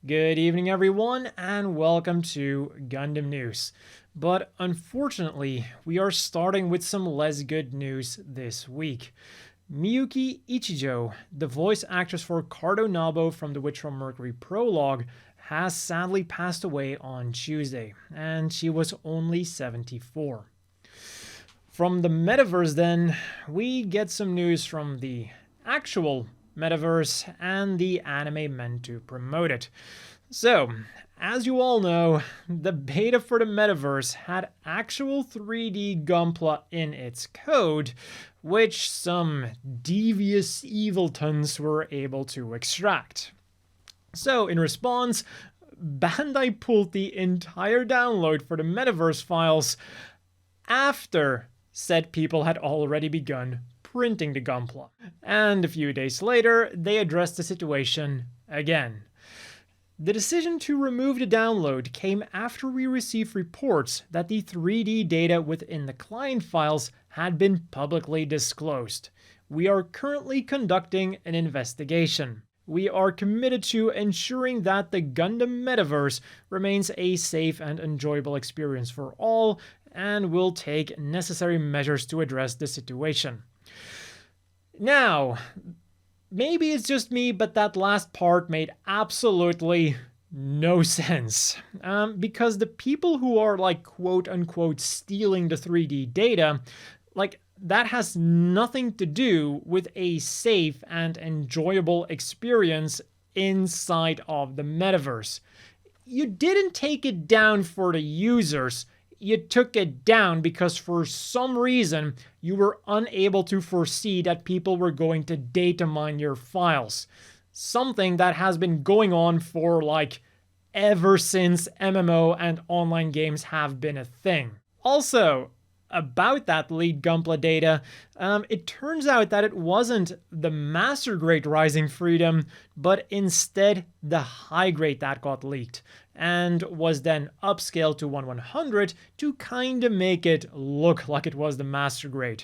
Good evening everyone and welcome to Gundam News. But unfortunately, we are starting with some less good news this week. Miyuki Ichijou, the voice actress for Cardo Nabo from the Witch from Mercury prologue, has sadly passed away on Tuesday, and she was only 74. From the Metaverse then, we get some news from the actual Metaverse and the anime meant to promote it. So, as you all know, the beta for the Metaverse had actual 3D Gunpla in its code, which some devious eviltons were able to extract. So, in response, Bandai pulled the entire download for the Metaverse files after said people had already begun printing the Gunpla. And a few days later, they addressed the situation again. The decision to remove the download came after we received reports that the 3D data within the client files had been publicly disclosed. We are currently conducting an investigation. We are committed to ensuring that the Gundam Metaverse remains a safe and enjoyable experience for all, and will take necessary measures to address the situation. Now, maybe it's just me, but that last part made absolutely no sense. Because the people who are like quote unquote stealing the 3D data, like that has nothing to do with a safe and enjoyable experience inside of the Metaverse. You didn't take it down for the users. You took it down because for some reason you were unable to foresee that people were going to data mine your files. Something that has been going on for like ever since MMO and online games have been a thing. Also, about that leaked Gunpla data, it turns out that it wasn't the Master Grade Rising Freedom, but instead the High Grade that got leaked, and was then upscaled to 1/100 to kinda make it look like it was the Master Grade,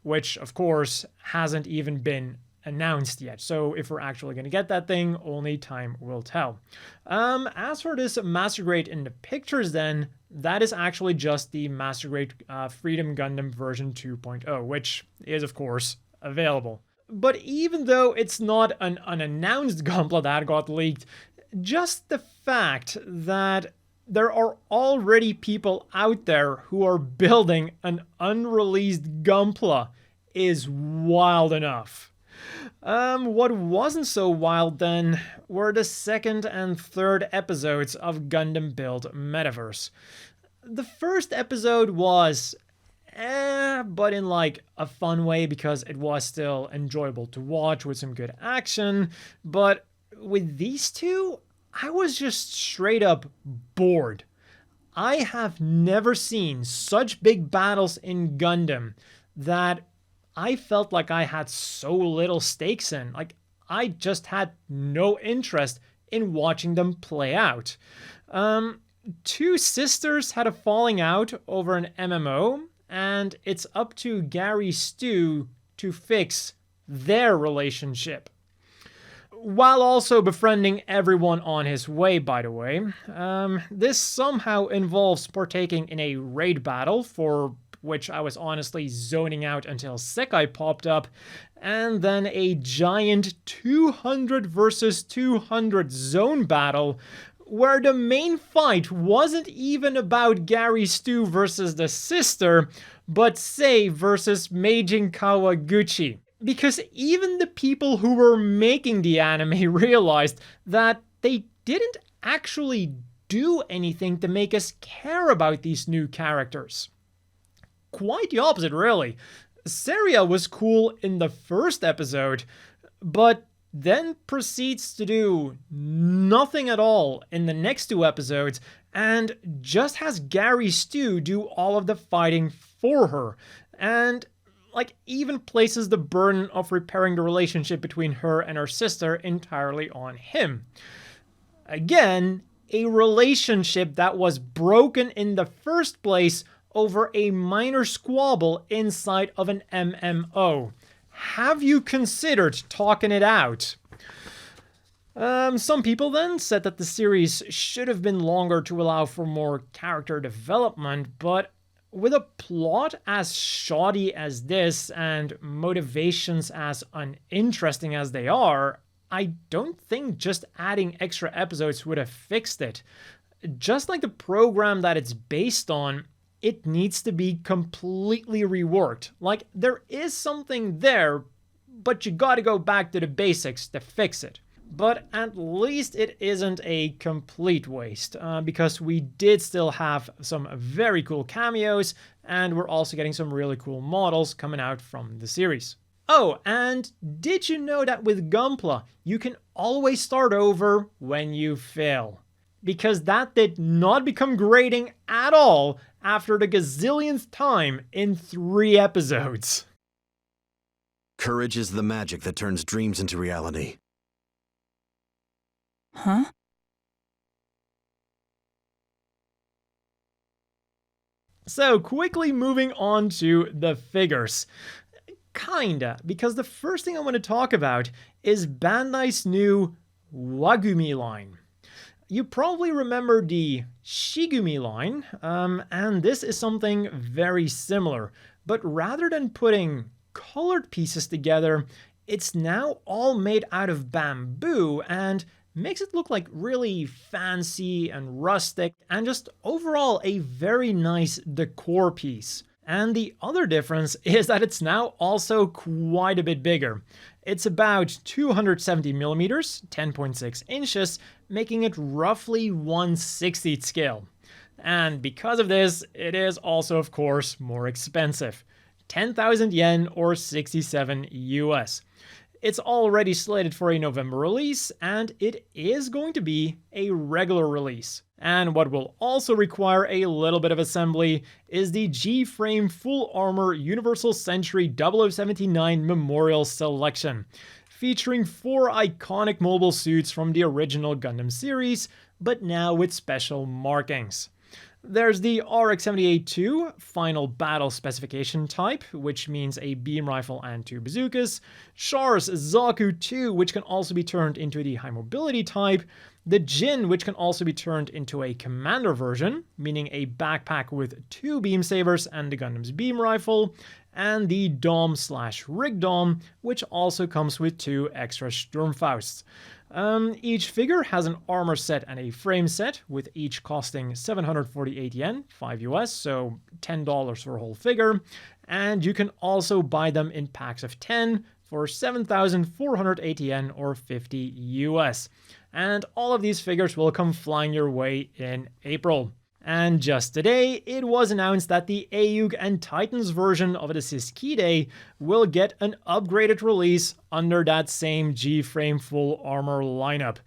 which of course hasn't even been announced yet. So if we're actually going to get that thing, only time will tell. As for this Master Grade in the pictures then, that is actually just the Master Grade Freedom Gundam version 2.0, which is of course available. But even though it's not an unannounced Gunpla that got leaked, just the fact that there are already people out there who are building an unreleased Gunpla is wild enough. What wasn't so wild then were the second and third episodes of Gundam Build Metaverse. The first episode was but in like a fun way because it was still enjoyable to watch with some good action. But with these two, I was just straight up bored. I have never seen such big battles in Gundam that I felt like I had so little stakes in. Like, I just had no interest in watching them play out. Two sisters had a falling out over an MMO, and it's up to Gary Stu to fix their relationship. While also befriending everyone on his way, by the way. This somehow involves partaking in a raid battle, for which I was honestly zoning out until Sekai popped up, and then a giant 200 versus 200 zone battle, where the main fight wasn't even about Gary Stu versus the sister, but Sei versus Meijin Kawaguchi. Because even the people who were making the anime realized that they didn't actually do anything to make us care about these new characters. Quite the opposite, really. Seria was cool in the first episode, but then proceeds to do nothing at all in the next two episodes, and just has Gary Stu do all of the fighting for her, and like even places the burden of repairing the relationship between her and her sister entirely on him. Again, a relationship that was broken in the first place over a minor squabble inside of an MMO. Have you considered talking it out? Some people then said that the series should have been longer to allow for more character development, but with a plot as shoddy as this and motivations as uninteresting as they are, I don't think just adding extra episodes would have fixed it. Just like the program that it's based on, it needs to be completely reworked. Like, there is something there, but you gotta go back to the basics to fix it. But at least it isn't a complete waste, because we did still have some very cool cameos, and we're also getting some really cool models coming out from the series. Oh, and did you know that with Gunpla, you can always start over when you fail? Because that did not become grading at all after the gazillionth time in 3 episodes. Courage is the magic that turns dreams into reality. Huh? So quickly moving on to the figures. Kinda, because the first thing I want to talk about is Bandai's new Wagumi line. You probably remember the Shigumi line, and this is something very similar, but rather than putting colored pieces together, it's now all made out of bamboo and makes it look like really fancy and rustic and just overall a very nice decor piece. And the other difference is that it's now also quite a bit bigger. It's about 270 millimeters, 10.6 inches, making it roughly 1/60th scale. And because of this, it is also, of course, more expensive. 10,000 yen or 67 US. It's already slated for a November release, and it is going to be a regular release. And what will also require a little bit of assembly is the G-Frame Full Armor Universal Century 0079 Memorial Selection, featuring 4 iconic mobile suits from the original Gundam series, but now with special markings. There's the RX-78-2 Final Battle Specification type, which means a beam rifle and 2 bazookas, Char's Zaku 2, which can also be turned into the high mobility type, the Jin, which can also be turned into a commander version, meaning a backpack with 2 beam sabers and the Gundam's beam rifle, and the Dom/Rig Dom, which also comes with 2 extra Sturmfausts. Each figure has an armor set and a frame set, with each costing 748 yen, 5 US, so $10 for a whole figure, and you can also buy them in packs of 10 for 7,480 yen or 50 US. And all of these figures will come flying your way in April. And just today, it was announced that the AEUG and Titans version of the Sisquiede will get an upgraded release under that same G-Frame Full Armor lineup.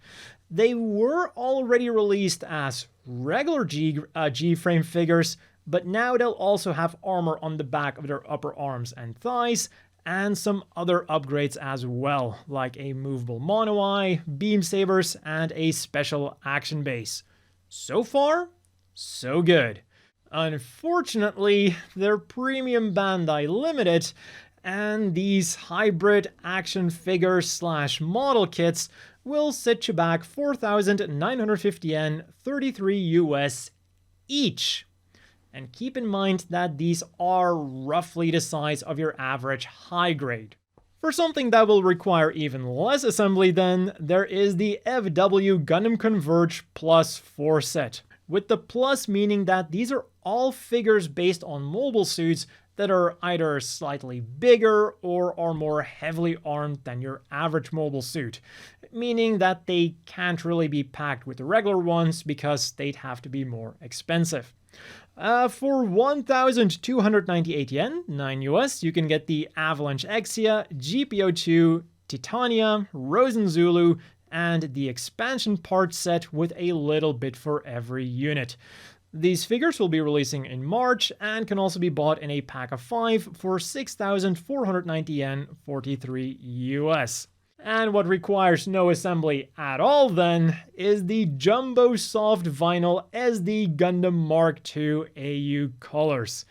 They were already released as regular G-Frame figures, but now they'll also have armor on the back of their upper arms and thighs, and some other upgrades as well, like a movable mono-eye, beam sabers, and a special action base. So far, so good. Unfortunately, they're premium Bandai limited, and these hybrid action figure / model kits will set you back 4,950 yen, 33 US each. And keep in mind that these are roughly the size of your average high grade. For something that will require even less assembly then, there is the FW Gundam Converge Plus 4 set. With the plus meaning that these are all figures based on mobile suits that are either slightly bigger or are more heavily armed than your average mobile suit, meaning that they can't really be packed with the regular ones because they'd have to be more expensive. For 1,298 yen, 9 US, you can get the Avalanche Exia, GBO2, Titania, Rosen Zulu, and the expansion part set with a little bit for every unit. These figures will be releasing in March and can also be bought in a pack of 5 for 6,490 yen, 43 US. And what requires no assembly at all then is the Jumbo Soft Vinyl SD Gundam Mk.II AU colors.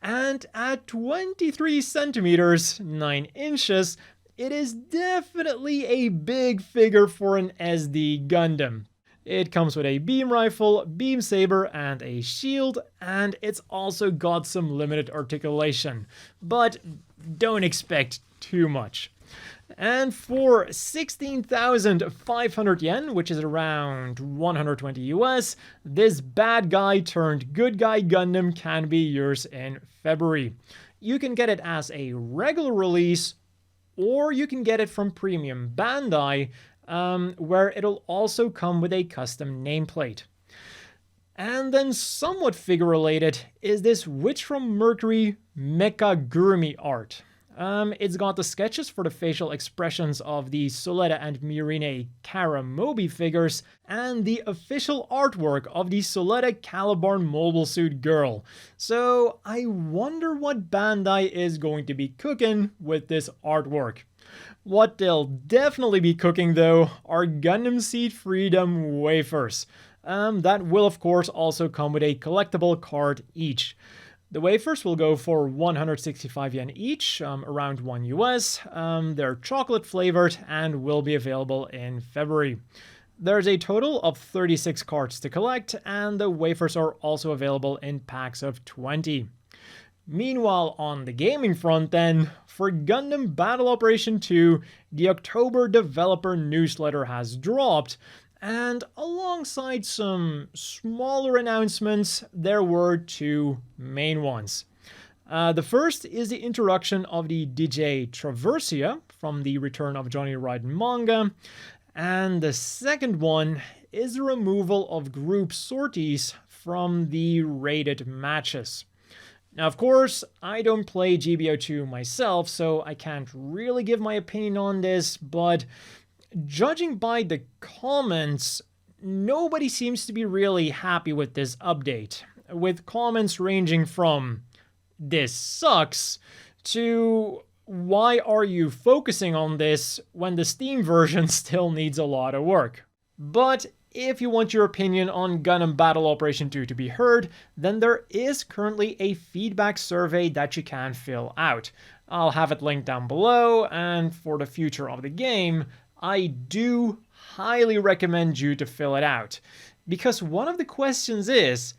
And at 23 centimeters, 9 inches, it is definitely a big figure for an SD Gundam. It comes with a beam rifle, beam saber, and a shield, and it's also got some limited articulation, but don't expect too much. And for 16,500 yen, which is around 120 US, this bad guy turned good guy Gundam can be yours in February. You can get it as a regular release, or you can get it from Premium Bandai, where it'll also come with a custom nameplate. And then somewhat figure related is this Witch from Mercury Mechagurumi art. It's got the sketches for the facial expressions of the Soletta and Mirine Karamobi figures, and the official artwork of the Soletta Calibarn Mobile Suit Girl. So I wonder what Bandai is going to be cooking with this artwork. What they'll definitely be cooking though are Gundam Seed Freedom Wafers. That will of course also come with a collectible card each. The wafers will go for 165 yen each, around 1 US. They're chocolate flavored and will be available in February. There's a total of 36 cards to collect, and the wafers are also available in packs of 20. Meanwhile, on the gaming front then, for Gundam Battle Operation 2, the October developer newsletter has dropped, and alongside some smaller announcements, there were two main ones. The first is the introduction of the DJ Traversia from the Return of Johnny Raiden manga, and the second one is the removal of group sorties from the rated matches. Now, of course, I don't play GBO2 myself, so I can't really give my opinion on this, but judging by the comments, nobody seems to be really happy with this update, with comments ranging from "this sucks" to "why are you focusing on this when the Steam version still needs a lot of work?" But if you want your opinion on Gundam Battle Operation 2 to be heard, then there is currently a feedback survey that you can fill out. I'll have it linked down below, and for the future of the game, I do highly recommend you to fill it out. Because one of the questions is,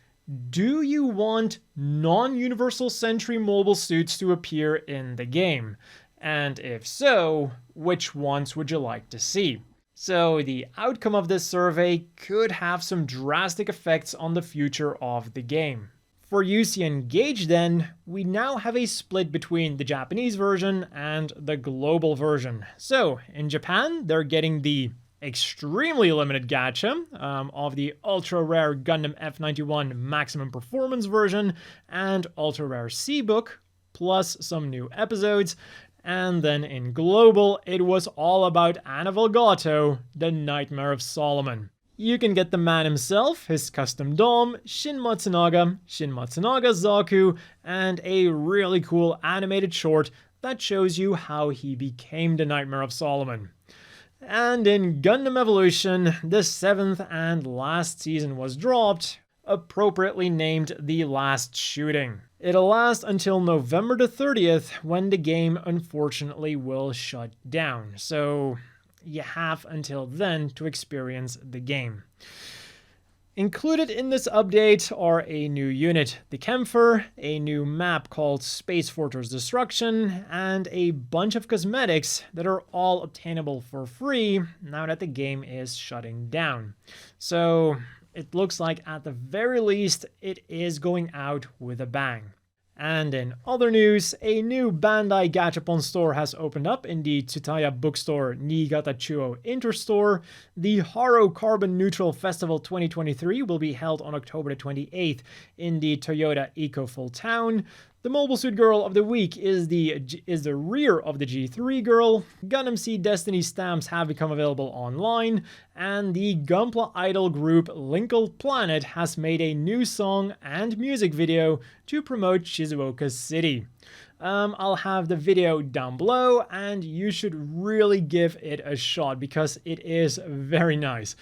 do you want non-Universal Sentry mobile suits to appear in the game? And if so, which ones would you like to see? So the outcome of this survey could have some drastic effects on the future of the game. For UC Engage then, we now have a split between the Japanese version and the global version. So in Japan, they're getting the extremely limited gacha of the ultra rare Gundam F91 Maximum Performance version and ultra rare C-book, plus some new episodes. And then in global, it was all about Anna Volgato, the Nightmare of Solomon. You can get the man himself, his custom dom, Shin Matsunaga Zaku, and a really cool animated short that shows you how he became the Nightmare of Solomon. And in Gundam Evolution, the 7th and last season was dropped, appropriately named The Last Shooting. It'll last until November the 30th, when the game unfortunately will shut down, so you have until then to experience the game. Included in this update are a new unit, the Kempfer, a new map called Space Fortress Destruction, and a bunch of cosmetics that are all obtainable for free now that the game is shutting down. So it looks like at the very least it is going out with a bang. And in other news, a new Bandai Gachapon store has opened up in the Tsutaya bookstore Niigata-Chuo Interstore. The Haro Carbon Neutral Festival 2023 will be held on October the 28th in the Toyota Eco-Full Town. The Mobile Suit Girl of the Week is the rear of the G3 Girl. Gundam Seed Destiny stamps have become available online, and the Gunpla idol group Linkl Planet has made a new song and music video to promote Shizuoka City. I'll have the video down below, and you should really give it a shot because it is very nice.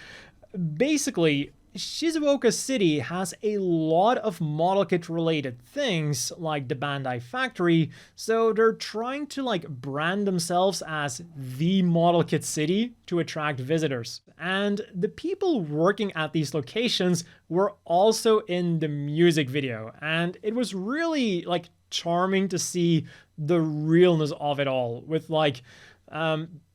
Basically, Shizuoka City has a lot of model kit related things like the Bandai factory, so they're trying to brand themselves as the model kit city to attract visitors. And the people working at these locations were also in the music video, and it was really charming to see the realness of it all, with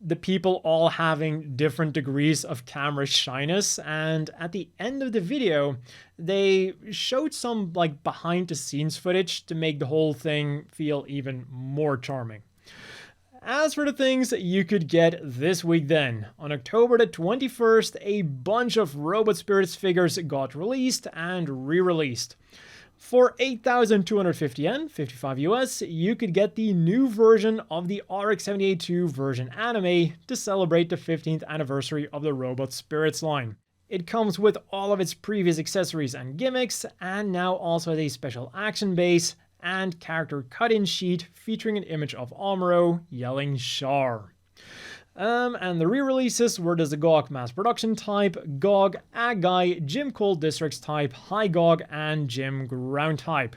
the people all having different degrees of camera shyness. And at the end of the video, they showed some behind the scenes footage to make the whole thing feel even more charming. As for the things you could get this week then, on October the 21st, a bunch of Robot Spirits figures got released and re-released. For 8,250 yen, 55 US, you could get the new version of the RX-78-2 version anime to celebrate the 15th anniversary of the Robot Spirits line. It comes with all of its previous accessories and gimmicks, and now also has a special action base and character cut-in sheet featuring an image of Amuro yelling Char. And the re-releases were the Zagok Mass Production type, GOG, Agai, Jim Cold Districts type, High GOG, and Jim Ground type.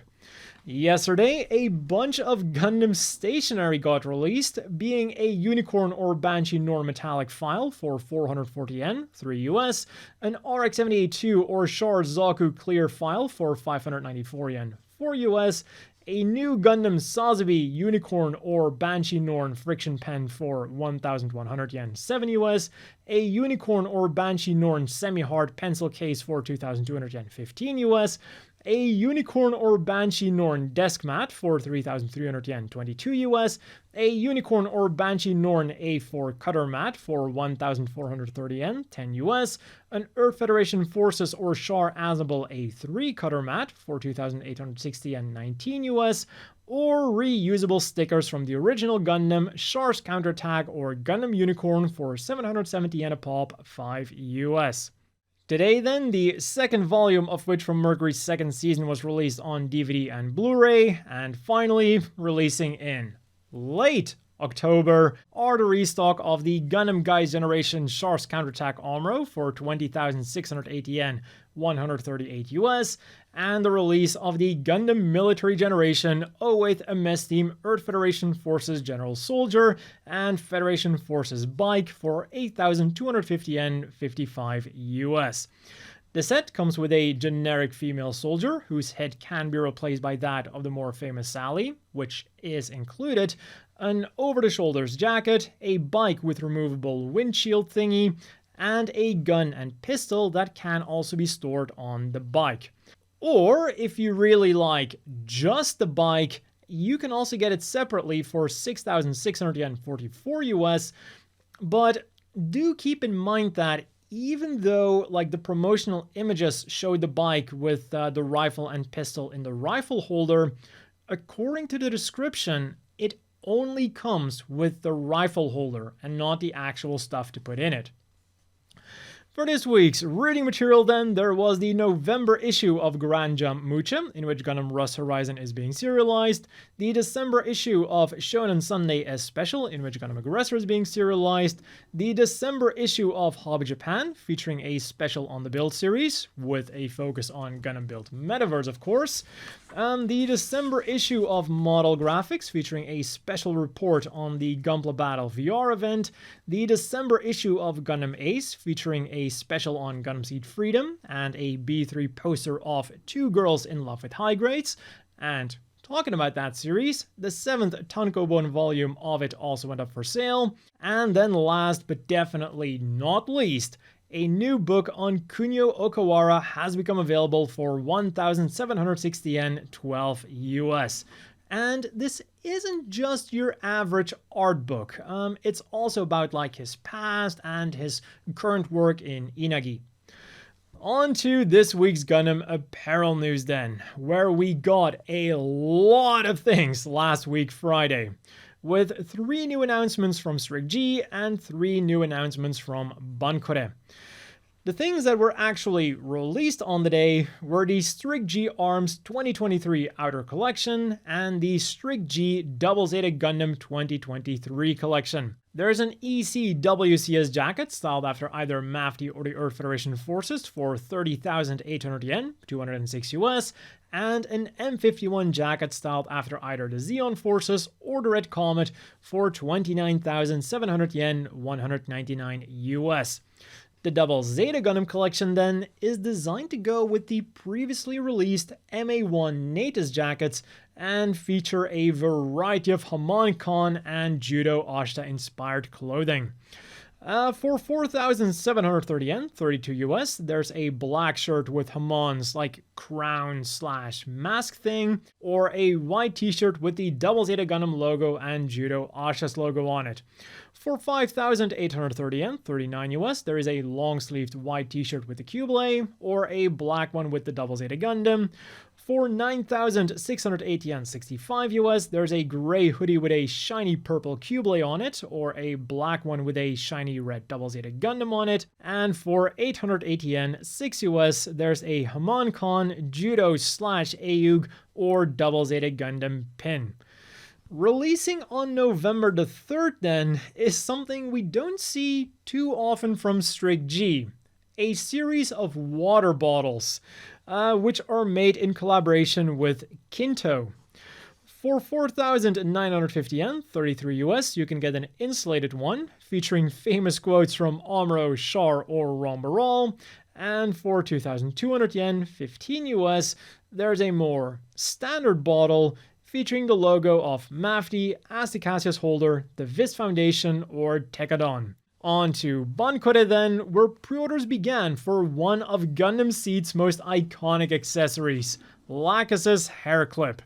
Yesterday, a bunch of Gundam stationery got released, being a Unicorn or Banshee Norn metallic file for 440 yen, 3 US, an RX-78-2 or Char Zaku clear file for 594 yen, 4 US, a new Gundam Sazabi Unicorn or Banshee Norn friction pen for 1,100 yen, 7 US, a Unicorn or Banshee Norn semi-hard pencil case for 2,200 yen, 15 US, a Unicorn or Banshee Norn desk mat for 3,300 yen, 22 US, a Unicorn or Banshee Norn A4 cutter mat for 1,430 yen, 10 US, an Earth Federation Forces or Char Aznable A3 cutter mat for 2,860 yen, 19 US, or reusable stickers from the original Gundam, Char's Counterattack or Gundam Unicorn for 770 yen a pop, 5 US. Today then, the second volume of which from Mercury's second season was released on DVD and Blu-ray, and finally, releasing in late October, are the restock of the Gundam Guys Generation Char's Counterattack Amuro for 20,680 yen, 138 US, and the release of the Gundam Military Generation 08th MS Team Earth Federation Forces General Soldier and Federation Forces Bike for 8,250 yen, 55 US. The set comes with a generic female soldier whose head can be replaced by that of the more famous Sally, which is included, an over-the-shoulders jacket, a bike with removable windshield thingy, and a gun and pistol that can also be stored on the bike. Or, if you really like just the bike, you can also get it separately for 6,600 yen, 44 US, but do keep in mind that even though the promotional images showed the bike with the rifle and pistol in the rifle holder, according to the description, it only comes with the rifle holder and not the actual stuff to put in it. For this week's reading material then, there was the November issue of Grand Jump Mucha, in which Gundam Rust Horizon is being serialized, the December issue of Shonen Sunday S Special, in which Gundam Aggressor is being serialized, the December issue of Hobby Japan, featuring a special on the Build series, with a focus on Gundam Build Metaverse of course, the December issue of Model Graphics, featuring a special report on the Gunpla Battle VR event, the December issue of Gundam Ace, featuring a special on Gundam Seed Freedom, and a B3 poster of Two Girls in Love with High Grades. And talking about that series, the 7th Tankobon volume of it also went up for sale. And then last but definitely not least, a new book on Kunio Okawara has become available for 1,760 yen, 12 US. And this isn't just your average art book. It's also about his past and his current work in Inagi. On to this week's Gundam Apparel news then, where we got a lot of things last week Friday, with 3 new announcements from Strict G and 3 new announcements from Bankore. The things that were actually released on the day were the Strict G Arms 2023 Outer Collection and the Strict G Double Zeta Gundam 2023 Collection. There's an ECWCS jacket styled after either Mk.II or the Earth Federation Forces for 30,800 yen, 206 US, and an M51 jacket styled after either the Zeon Forces or the Red Comet for 29,700 yen, 199 US. The Double Zeta Gundam collection then is designed to go with the previously released MA1 Natus jackets and feature a variety of Hamon-Con and Judo Ashita inspired clothing. For 4,730 yen, 32 US, there's a black shirt with Hamon's like crown/mask thing, or a white t-shirt with the Double Zeta Gundam logo and Judo Ashita's logo on it. For 5,830 yen, 39 US, there is a long-sleeved white t-shirt with the Q-Blade, or a black one with the Double Zeta Gundam. For 9,680 yen, 65 US, there's a gray hoodie with a shiny purple Q-Blade on it, or a black one with a shiny red Double Zeta Gundam on it. And for 880 yen, 6 US, there's a Hamon-Con Judo/AEUG or Double Zeta Gundam pin. Releasing on November the 3rd then is something we don't see too often from Strict G, a series of water bottles, which are made in collaboration with Kinto. For 4,950 yen, 33 US, you can get an insulated one featuring famous quotes from Amuro, Char, or Rombaral. And for 2,200 yen, 15 US, there's a more standard bottle featuring the logo of Mk.II as the Cassius holder, the Vis Foundation, or Tekadon. On to Bankore then, where pre-orders began for one of Gundam Seed's most iconic accessories, Lacus's hair clip.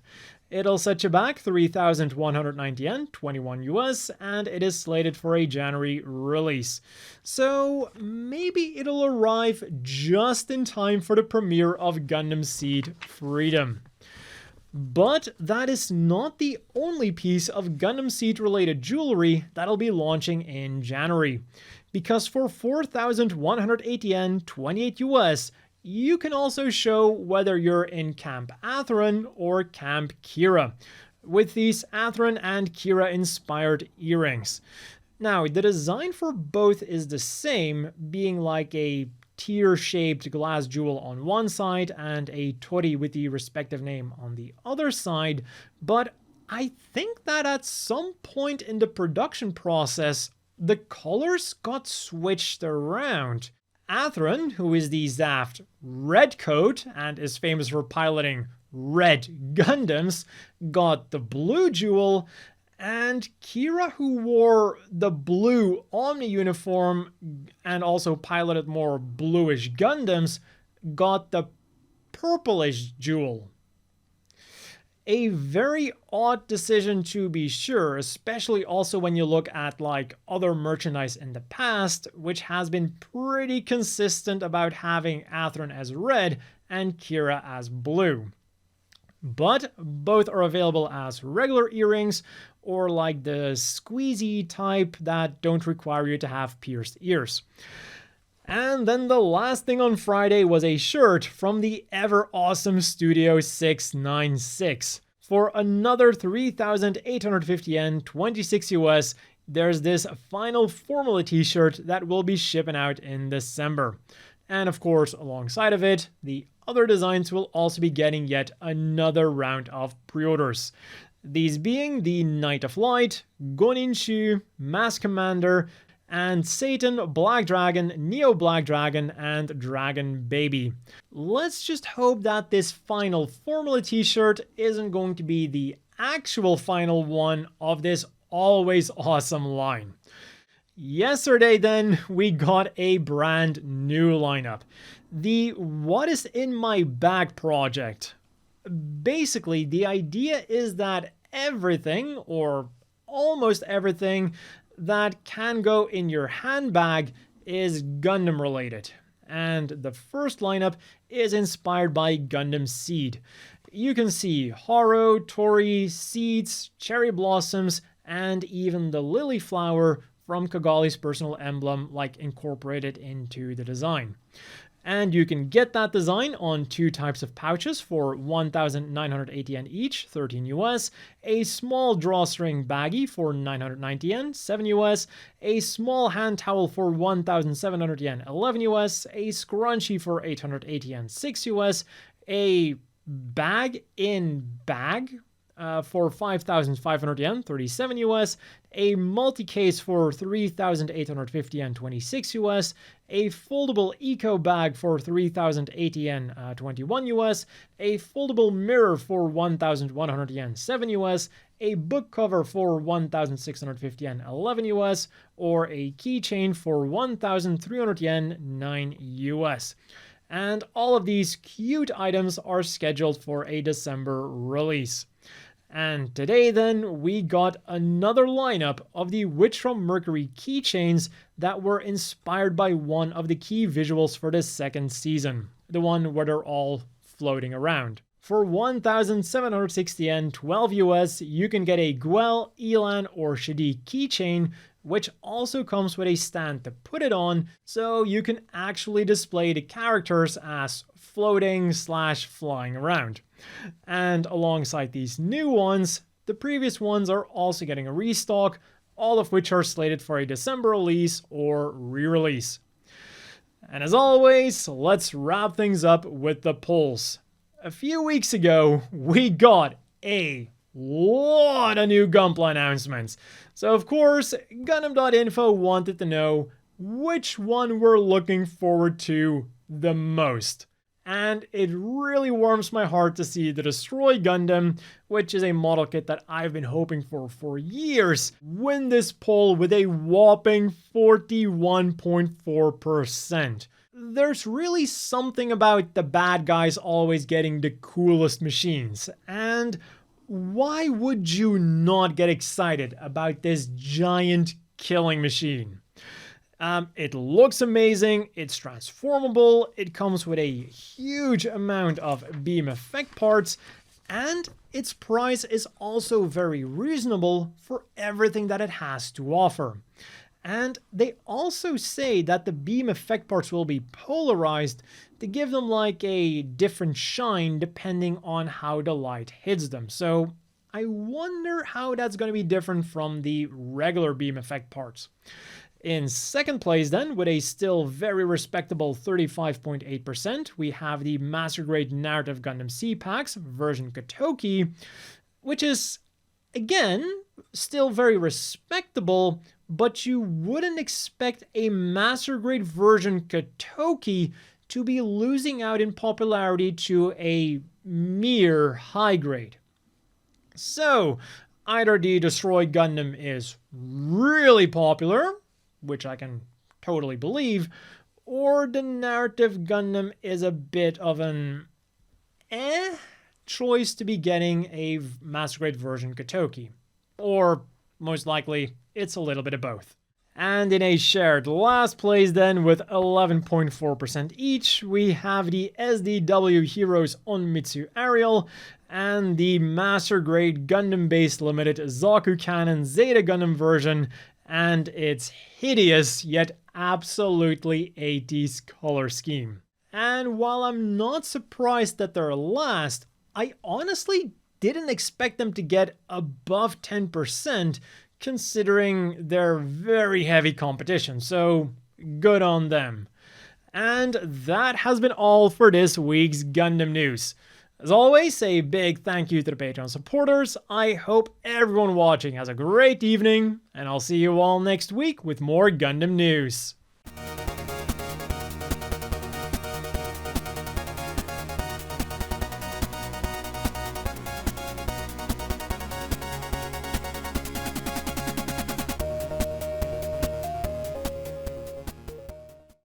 It'll set you back 3,190 yen, 21 US, and it is slated for a January release. So maybe it'll arrive just in time for the premiere of Gundam Seed Freedom. But that is not the only piece of Gundam Seed related jewelry that'll be launching in January. Because for 4,180 yen, 28 US, you can also show whether you're in Camp Atheron or Camp Kira, with these Atheron and Kira inspired earrings. Now, the design for both is the same, being like a tear-shaped glass jewel on one side and a tori with the respective name on the other side, but I think that at some point in the production process, the colors got switched around. Atheron, who is the Zaft Redcoat and is famous for piloting red Gundams, got the blue jewel, and Kira, who wore the blue Omni uniform and also piloted more bluish Gundams, got the purplish jewel. A very odd decision to be sure, especially also when you look at like other merchandise in the past, which has been pretty consistent about having Atheron as red and Kira as blue. But both are available as regular earrings or like the squeezy type that don't require you to have pierced ears. And then the last thing on Friday was a shirt from the ever awesome Studio 696. For another 3,850 yen, 26 US, there's this final Formula t-shirt that will be shipping out in December. And of course, alongside of it, the other designs will also be getting yet another round of pre-orders. These being the Knight of Light, Goninshu, Mass Commander, and Satan, Black Dragon, Neo Black Dragon, and Dragon Baby. Let's just hope that this final Formula t-shirt isn't going to be the actual final one of this always awesome line. Yesterday then, we got a brand new lineup. The What is in My Bag project. Basically, the idea is that everything, or almost everything, that can go in your handbag is Gundam related. And the first lineup is inspired by Gundam Seed. You can see Haro, Tori, Seeds, Cherry Blossoms, and even the Lily Flower from Kagali's personal emblem, like incorporated into the design. And you can get that design on 2 types of pouches for 1,980 yen each, 13 US, a small drawstring baggie for 990 yen, 7 US, a small hand towel for 1,700 yen, 11 US, a scrunchie for 880 yen, 6 US, a bag in bag for 5,500 yen, 37 US, a multi-case for 3,850 yen, 26 US, a foldable eco bag for 3,080 yen, 21 US, a foldable mirror for 1,100 yen, 7 US, a book cover for 1,650 yen, 11 US, or a keychain for 1,300 yen, 9 US. And all of these cute items are scheduled for a December release. And today then, we got another lineup of the Witch from Mercury keychains that were inspired by one of the key visuals for the second season, the one where they're all floating around. For 1,760 yen, 12 US, you can get a Guel, Elan, or Shadi keychain, which also comes with a stand to put it on, so you can actually display the characters as floating/flying around. And alongside these new ones, the previous ones are also getting a restock, all of which are slated for a December release or re-release. And as always, let's wrap things up with the polls. A few weeks ago, we got a lot of new Gunpla announcements. So of course, Gundam.info wanted to know which one we're looking forward to the most. And it really warms my heart to see the Destroy Gundam, which is a model kit that I've been hoping for years, win this poll with a whopping 41.4%. There's really something about the bad guys always getting the coolest machines, and why would you not get excited about this giant killing machine? It looks amazing, it's transformable, it comes with a huge amount of beam effect parts, and its price is also very reasonable for everything that it has to offer. And they also say that the beam effect parts will be polarized to give them like a different shine depending on how the light hits them. So I wonder how that's going to be different from the regular beam effect parts. In second place then, with a still very respectable 35.8%, we have the Master Grade Narrative Gundam C-Packs version Kotoki, which is, again, still very respectable, but you wouldn't expect a Master Grade version Kotoki to be losing out in popularity to a mere high grade. So, either the Destroy Gundam is really popular, which I can totally believe, or the Narrative Gundam is a bit of an choice to be getting a Master Grade version Kotoki. Or, most likely, it's a little bit of both. And in a shared last place then, with 11.4% each, we have the SDW Heroes Onmitsu Ariel and the Master Grade Gundam-based limited Zaku Cannon Zeta Gundam version, and its hideous yet absolutely 80s color scheme. And while I'm not surprised that they're last, I honestly didn't expect them to get above 10%, considering their very heavy competition, so good on them. And that has been all for this week's Gundam news. As always, a big thank you to the Patreon supporters. I hope everyone watching has a great evening, and I'll see you all next week with more Gundam news.